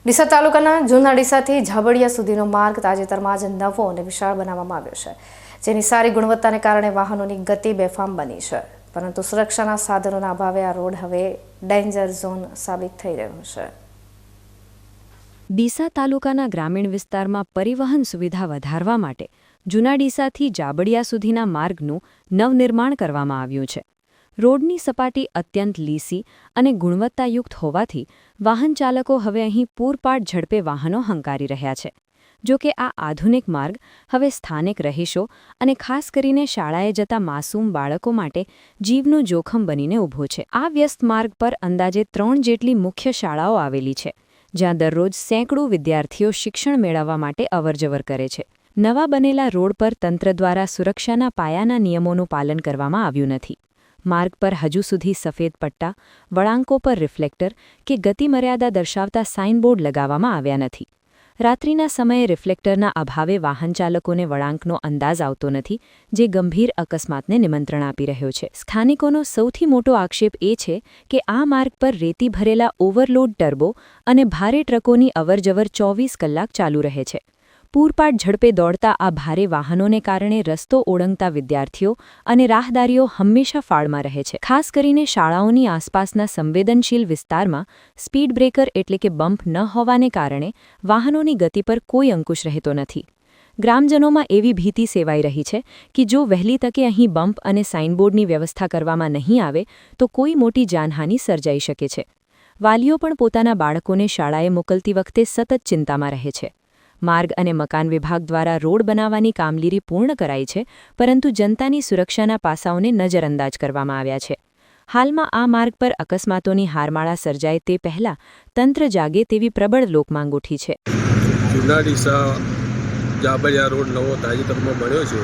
ડીસા તાલુકાના જૂના ડીસાથી ઝાબડિયા સુધીનો માર્ગ તાજેતરમાં જ નવો અને વિશાળ બનાવવામાં આવ્યો છે, જેની સારી ગુણવત્તાને કારણે વાહનોની ગતિ બેફામ બની છે, પરંતુ સુરક્ષાના સાધનોના અભાવે આ રોડ હવે ડેન્જર ઝોન સાબિત થઈ રહ્યો છે. ડીસા તાલુકાના ગ્રામીણ વિસ્તારમાં પરિવહન સુવિધા વધારવા માટે જૂના ડીસાથી ઝાબડિયા સુધીના માર્ગનું નવનિર્માણ કરવામાં આવ્યું છે. રોડની સપાટી અત્યંત લીસી અને ગુણવત્તાયુક્ત હોવાથી વાહન ચાલકો હવે અહીં પૂરપાટ ઝડપે વાહનો હંકારી રહ્યા છે. જો કે આ આધુનિક માર્ગ હવે સ્થાનિક રહીશો અને ખાસ કરીને શાળાએ જતા માસૂમ બાળકો માટે જીવનું જોખમ બનીને ઊભો છે. આ વ્યસ્ત માર્ગ પર અંદાજે 3 જેટલી મુખ્ય શાળાઓ આવેલી છે, જ્યાં દરરોજ સેંકડો વિદ્યાર્થીઓ શિક્ષણ મેળવવા માટે અવરજવર કરે છે. નવા બનેલા રોડ પર તંત્ર દ્વારા સુરક્ષાના પાયાના નિયમોનું પાલન કરવામાં આવ્યું નથી. માર્ગ પર હજુ સુધી સફેદ પટ્ટા, વળાંકો પર રિફ્લેક્ટર કે ગતિમર્યાદા દર્શાવતા સાઇનબોર્ડ લગાવવામાં આવ્યા નથી. રાત્રિના સમયે રિફ્લેક્ટરના અભાવે વાહન ચાલકોને વળાંકનો અંદાજ આવતો નથી, જે ગંભીર અકસ્માતને નિમંત્રણ આપી રહ્યો છે. સ્થાનિકોનો સૌથી મોટો આક્ષેપ એ છે કે આ માર્ગ પર રેતી ભરેલા ઓવરલોડ ટર્બો અને ભારે ટ્રકોની અવરજવર 24 કલાક ચાલુ રહે છે. પૂરપાટ ઝડપે દોડતા આ ભારે વાહનોને કારણે રસ્તો ઓળંગતા વિદ્યાર્થીઓ અને રાહદારીઓ હંમેશા ફાળમાં રહે છે. ખાસ કરીને શાળાઓની આસપાસના સંવેદનશીલ વિસ્તારમાં સ્પીડ બ્રેકર એટલે કે બમ્પ ન હોવાને કારણે વાહનોની ગતિ પર કોઈ અંકુશ રહેતો નથી. ગ્રામજનોમાં એવી ભીતિ સેવાઈ રહી છે કે જો વહેલી તકે અહીં બમ્પ અને સાઇનબોર્ડની વ્યવસ્થા કરવામાં નહીં આવે તો કોઈ મોટી જાનહાનિ સર્જાઈ શકે છે. વાલીઓ પણ પોતાના બાળકોને શાળાએ મોકલતી વખતે સતત ચિંતામાં રહે છે. માર્ગ અને મકાન વિભાગ દ્વારા રોડ બનાવવાની કામગીરી પૂર્ણ કરાઈ છે, પરંતુ જનતાની સુરક્ષાના પાસાઓને નજરઅંદાજ કરવામાં આવ્યા છે. હાલમાં આ માર્ગ પર અકસ્માતોની હારમાળા સર્જાય તે પહેલા તંત્ર જાગે તેવી પ્રબળ લોકમાંગ ઉઠી છે. જૂના ડીસા ઝાબડિયા રોડ નવો તાજેતરમાં બન્યો છે.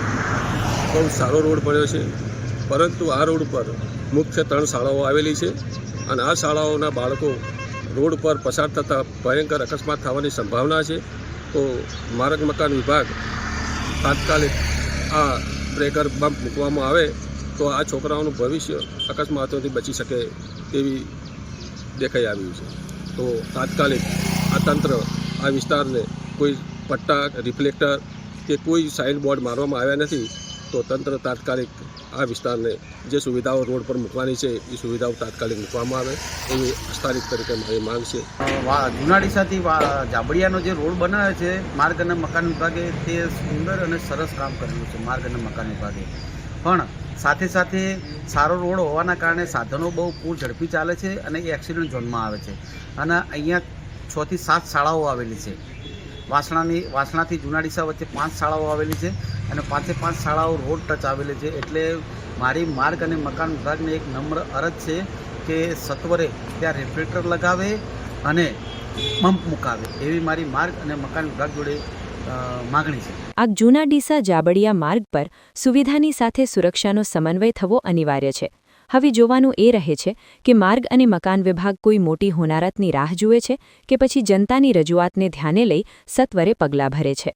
બહુ સારો રોડ બન્યો છે, પરંતુ આ રોડ પર મુખ્ય 3 શાળાઓ આવેલી છે અને આ શાળાઓના બાળકો રોડ પર પસાર થતાં ભયંકર અકસ્માત થવાની સંભાવના છે. તો માર્ગ મકાન વિભાગ તાત્કાલિક આ બ્રેકર બમ્પ મૂકવામાં આવે તો આ છોકરાઓનું ભવિષ્ય અકસ્માતોથી બચી શકે તેવી દેખાઈ આવ્યું છે. તો તાત્કાલિક આ તંત્ર આ વિસ્તારને કોઈ પટ્ટા, રિફ્લેક્ટર કે કોઈ સાઇન બોર્ડ મારવામાં આવ્યા નથી, તો તંત્ર તાત્કાલિક આ વિસ્તારને જે સુવિધાઓ રોડ પર મૂકવાની છે એ સુવિધાઓ તાત્કાલિક મૂકવામાં આવે એવી સ્થાનિક તરીકે મારી માંગ છે. જૂના ડીસાથી ઝાબડિયાનો જે રોડ બનાવે છે માર્ગ અને મકાન વિભાગે, તે સુંદર અને સરસ કામ કરેલું છે માર્ગ અને મકાન વિભાગે. પણ સાથે સાથે સારો રોડ હોવાના કારણે સાધનો બહુ પૂર ઝડપી ચાલે છે અને એ એક્સિડન્ટ ઝોનમાં આવે છે. અને અહીંયા 6 થી 7 શાળાઓ આવેલી છે. વાસણાથી જૂના ડીસા વચ્ચે 5 શાળાઓ આવેલી છે અને 5 શાળાઓ રોડ ટચ આવેલી છે. એટલે મારી માર્ગ અને મકાન વિભાગને એક નમ્ર અરજ છે કે સત્વરે ત્યાં રિફ્લેક્ટર લગાવે અને બમ્પ મુકાવે એવી મારી માર્ગ અને મકાન વિભાગ જોડે માગણી છે. આ જૂના ડીસા ઝાબડિયા માર્ગ પર સુવિધાની સાથે સુરક્ષાનો સમન્વય થવો અનિવાર્ય છે. હવે જોવાનું એ રહે છે કે માર્ગ અને મકાન વિભાગ કોઈ મોટી હોનારતની રાહ જુએ છે કે પછી જનતાની રજૂઆતને ધ્યાને લઈ સત્વરે પગલાં ભરે છે.